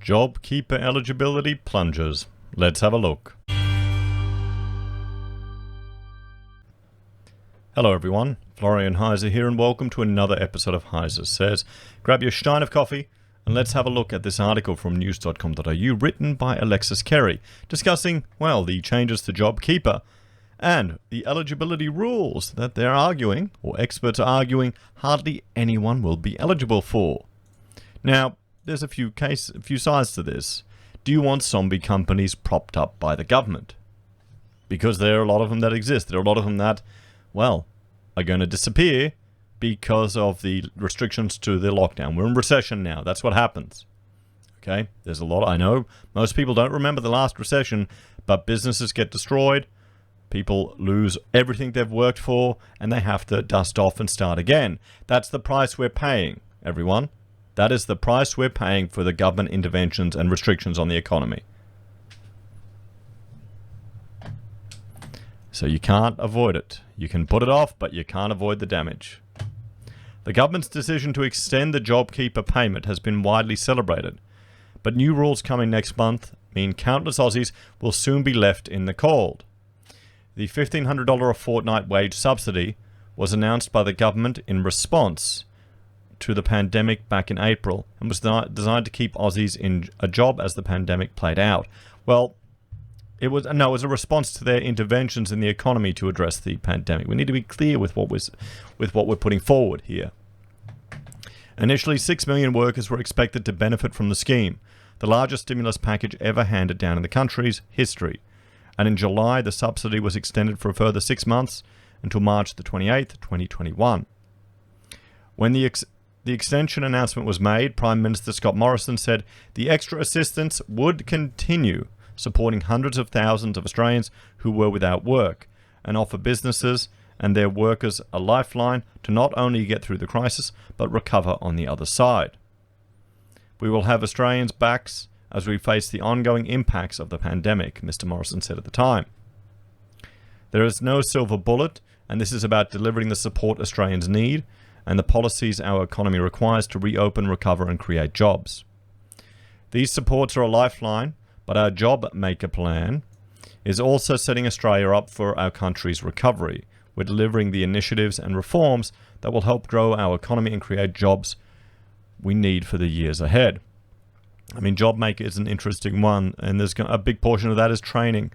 Jobkeeper eligibility plunges. Let's have a look. Hello everyone, Florian.heise here and welcome to another episode of HeiseSays. Grab your stein of coffee and let's have a look at this article from news.com.au written by Alexis Kerry discussing, well, the changes to Jobkeeper and the eligibility rules that they're arguing, or experts are arguing, hardly anyone will be eligible for. Now, there's a few sides to this. Do you want zombie companies propped up by the government? Because there are a lot of them that exist. There are a lot of them that, well, are going to disappear because of the restrictions to the lockdown. We're in recession now. That's what happens. Okay? There's a lot. I know most people don't remember the last recession, but businesses get destroyed. People lose everything they've worked for, and they have to dust off and start again. That's the price we're paying, everyone. That is the price we're paying for the government interventions and restrictions on the economy. So you can't avoid it. You can put it off, but you can't avoid the damage. The government's decision to extend the Jobkeeper payment has been widely celebrated, but new rules coming next month mean countless Aussies will soon be left in the cold. The $1,500 a fortnight wage subsidy was announced by the government in response to the pandemic back in April and was designed to keep Aussies in a job as the pandemic played out. Well, it was a response to their interventions in the economy to address the pandemic. We need to be clear with what we're putting forward here. Initially, 6 million workers were expected to benefit from the scheme, the largest stimulus package ever handed down in the country's history. And in July, the subsidy was extended for a further 6 months until March the 28th, 2021. When the extension announcement was made, Prime Minister Scott Morrison said the extra assistance would continue supporting hundreds of thousands of Australians who were without work and offer businesses and their workers a lifeline to not only get through the crisis but recover on the other side. We will have Australians' backs as we face the ongoing impacts of the pandemic, Mr. Morrison said at the time. There is no silver bullet, and this is about delivering the support Australians need and the policies our economy requires to reopen, recover and create jobs. These supports are a lifeline, but our job maker plan is also setting Australia up for our country's recovery. We're delivering the initiatives and reforms that will help grow our economy and create jobs we need for the years ahead. I mean, job maker is an interesting one, and there's a big portion of that is training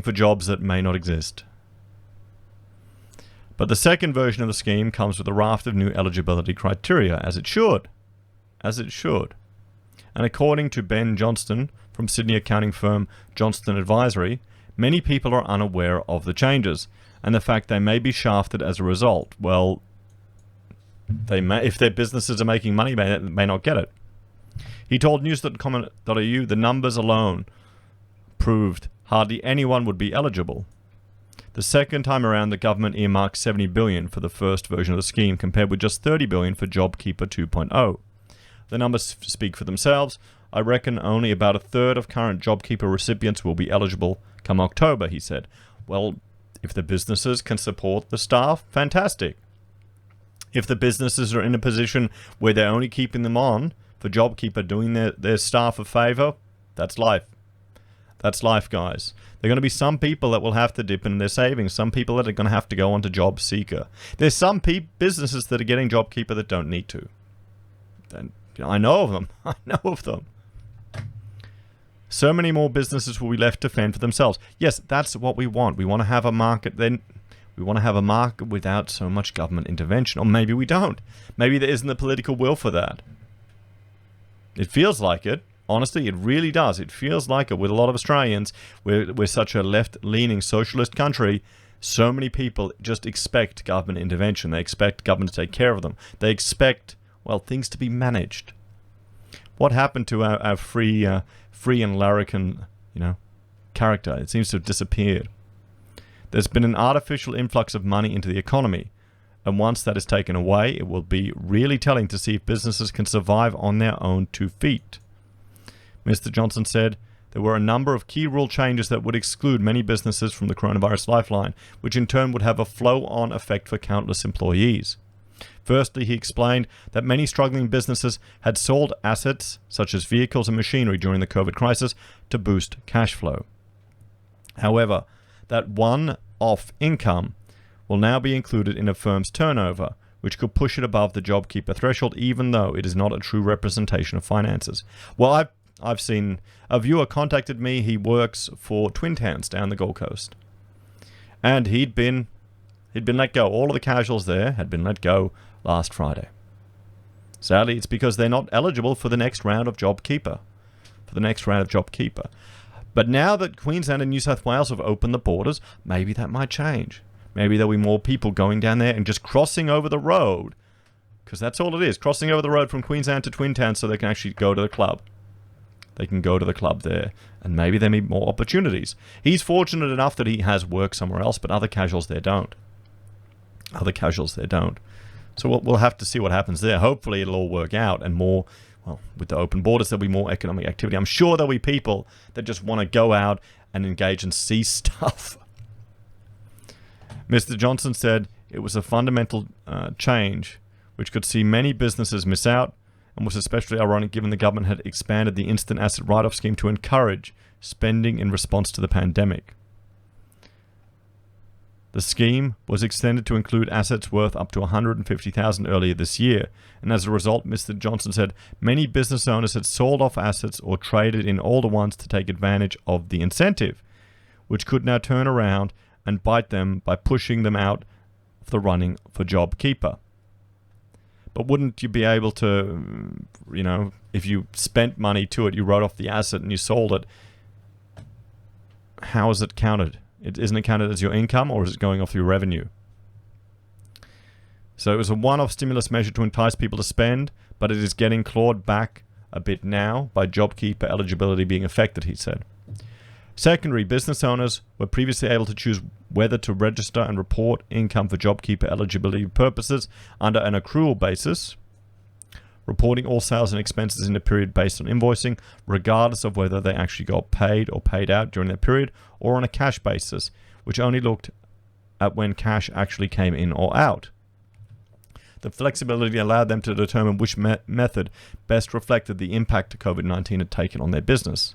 for jobs that may not exist. But the second version of the scheme comes with a raft of new eligibility criteria, as it should. And according to Ben Johnston from Sydney accounting firm Johnston Advisory, many people are unaware of the changes and the fact they may be shafted as a result. Well, they may, if their businesses are making money, may not get it. He told news.com.au the numbers alone proved hardly anyone would be eligible. The second time around, the government earmarked $70 billion for the first version of the scheme, compared with just $30 billion for Jobkeeper 2.0. The numbers speak for themselves. I reckon only about a third of current Jobkeeper recipients will be eligible come October, he said. Well, if the businesses can support the staff, fantastic. If the businesses are in a position where they're only keeping them on for Jobkeeper, doing their staff a favour, that's life. That's life, guys. There are going to be some people that will have to dip in their savings. Some people that are going to have to go on to Job Seeker. There's some businesses that are getting Jobkeeper that don't need to. And I know of them. I know of them. So many more businesses will be left to fend for themselves. Yes, that's what we want. We want to have a market then. We want to have a market without so much government intervention. Or maybe we don't. Maybe there isn't the political will for that. It feels like it. Honestly, it really does. It feels like it with a lot of Australians. We're such a left-leaning socialist country. So many people just expect government intervention. They expect government to take care of them. They expect, well, things to be managed. What happened to our free and larrikin, character? It seems to have disappeared. There's been an artificial influx of money into the economy. And once that is taken away, it will be really telling to see if businesses can survive on their own 2 feet. Mr. Johnson said there were a number of key rule changes that would exclude many businesses from the coronavirus lifeline, which in turn would have a flow-on effect for countless employees. Firstly, he explained that many struggling businesses had sold assets, such as vehicles and machinery, during the COVID crisis to boost cash flow. However, that one-off income will now be included in a firm's turnover, which could push it above the Jobkeeper threshold, even though it is not a true representation of finances. Well, I've seen a viewer contacted me. He works for Twin Towns down the Gold Coast, and he'd been let go. All of the casuals there had been let go last Friday. Sadly, it's because they're not eligible for the next round of Jobkeeper. But now that Queensland and New South Wales have opened the borders, maybe that might change. Maybe there'll be more people going down there and just crossing over the road, because that's all it is, crossing over the road from Queensland to Twin Towns so they can actually go to the club. They can go to the club there, and maybe there may be more opportunities. He's fortunate enough that he has work somewhere else, but other casuals there don't. So we'll have to see what happens there. Hopefully it'll all work out, and more, well, with the open borders, there'll be more economic activity. I'm sure there'll be people that just want to go out and engage and see stuff. Mr. Johnson said it was a fundamental change which could see many businesses miss out, and was especially ironic given the government had expanded the instant asset write-off scheme to encourage spending in response to the pandemic. The scheme was extended to include assets worth up to $150,000 earlier this year, and as a result, Mr. Johnson said many business owners had sold off assets or traded in older ones to take advantage of the incentive, which could now turn around and bite them by pushing them out of the running for Jobkeeper. But wouldn't you be able to, if you spent money to it, you wrote off the asset and you sold it, how is it counted? Isn't it counted as your income, or is it going off your revenue? So it was a one-off stimulus measure to entice people to spend, but it is getting clawed back a bit now by Jobkeeper eligibility being affected, he said. Secondary business owners were previously able to choose whether to register and report income for Jobkeeper eligibility purposes under an accrual basis, reporting all sales and expenses in a period based on invoicing, regardless of whether they actually got paid or paid out during that period, or on a cash basis, which only looked at when cash actually came in or out. The flexibility allowed them to determine which method best reflected the impact COVID-19 had taken on their business.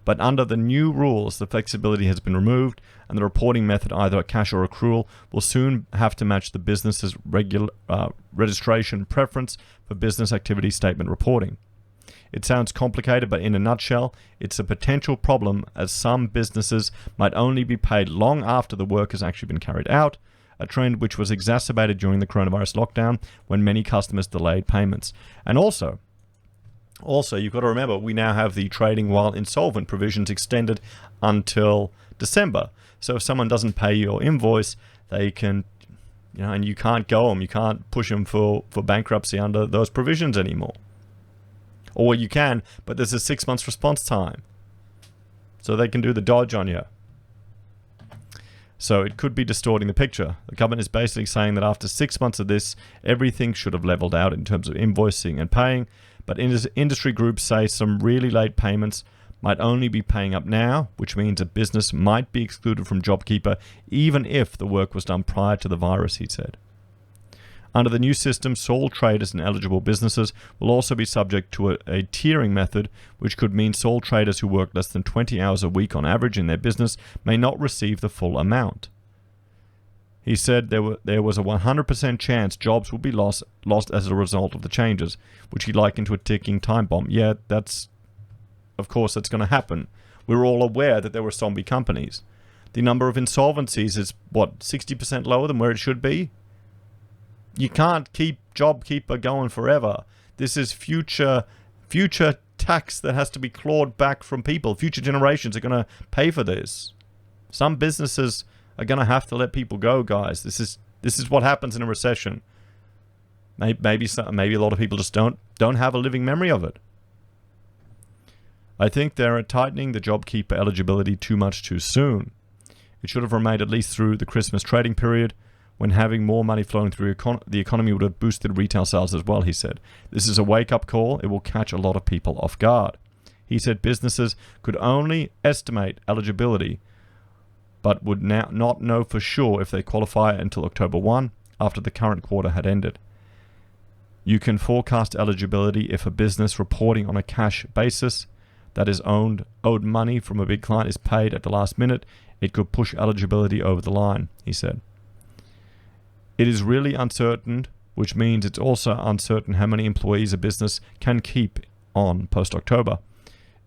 But under the new rules, the flexibility has been removed, and the reporting method, either cash or accrual, will soon have to match the business's registration preference for business activity statement reporting. It sounds complicated, but in a nutshell, it's a potential problem, as some businesses might only be paid long after the work has actually been carried out, a trend which was exacerbated during the coronavirus lockdown when many customers delayed payments. And also, you've got to remember, we now have the trading while insolvent provisions extended until December. So if someone doesn't pay your invoice, they can, and you can't go them, you can't push them for bankruptcy under those provisions anymore. Or you can, but there's a 6 months response time. So they can do the dodge on you. So it could be distorting the picture. The government is basically saying that after 6 months of this, everything should have leveled out in terms of invoicing and paying. But industry groups say some really late payments might only be paying up now, which means a business might be excluded from Jobkeeper even if the work was done prior to the virus, he said. Under the new system, sole traders and eligible businesses will also be subject to a tiering method, which could mean sole traders who work less than 20 hours a week on average in their business may not receive the full amount. He said there was a 100% chance jobs will be lost as a result of the changes, which he likened to a ticking time bomb. Yeah, of course that's going to happen. We're all aware that there were zombie companies. The number of insolvencies is, 60% lower than where it should be? You can't keep Jobkeeper going forever. This is future tax that has to be clawed back from people. Future generations are going to pay for this. Some businesses are going to have to let people go, guys. This is what happens in a recession. Maybe a lot of people just don't have a living memory of it. I think they're tightening the Jobkeeper eligibility too much too soon. It should have remained at least through the Christmas trading period, when having more money flowing through the economy would have boosted retail sales as well, he said. This is a wake-up call. It will catch a lot of people off guard. He said businesses could only estimate eligibility, but would now not know for sure if they qualify until October 1, after the current quarter had ended. You can forecast eligibility if a business reporting on a cash basis that is owed money from a big client is paid at the last minute. It could push eligibility over the line, he said. It is really uncertain, which means it's also uncertain how many employees a business can keep on post-October.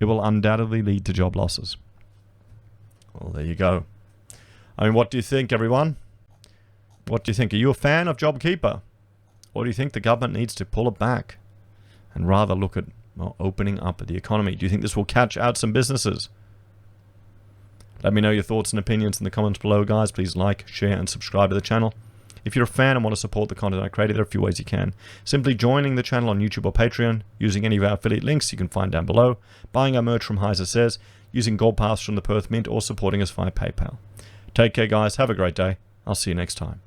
It will undoubtedly lead to job losses. Well, there you go. I mean, what do you think, everyone? What do you think? Are you a fan of Jobkeeper? Or do you think the government needs to pull it back and rather look at opening up the economy? Do you think this will catch out some businesses? Let me know your thoughts and opinions in the comments below, guys. Please like, share, and subscribe to the channel. If you're a fan and want to support the content I create, there are a few ways you can. Simply joining the channel on YouTube or Patreon, using any of our affiliate links you can find down below, buying our merch from HeiseSays, using Gold Pass from the Perth Mint, or supporting us via PayPal. Take care, guys. Have a great day. I'll see you next time.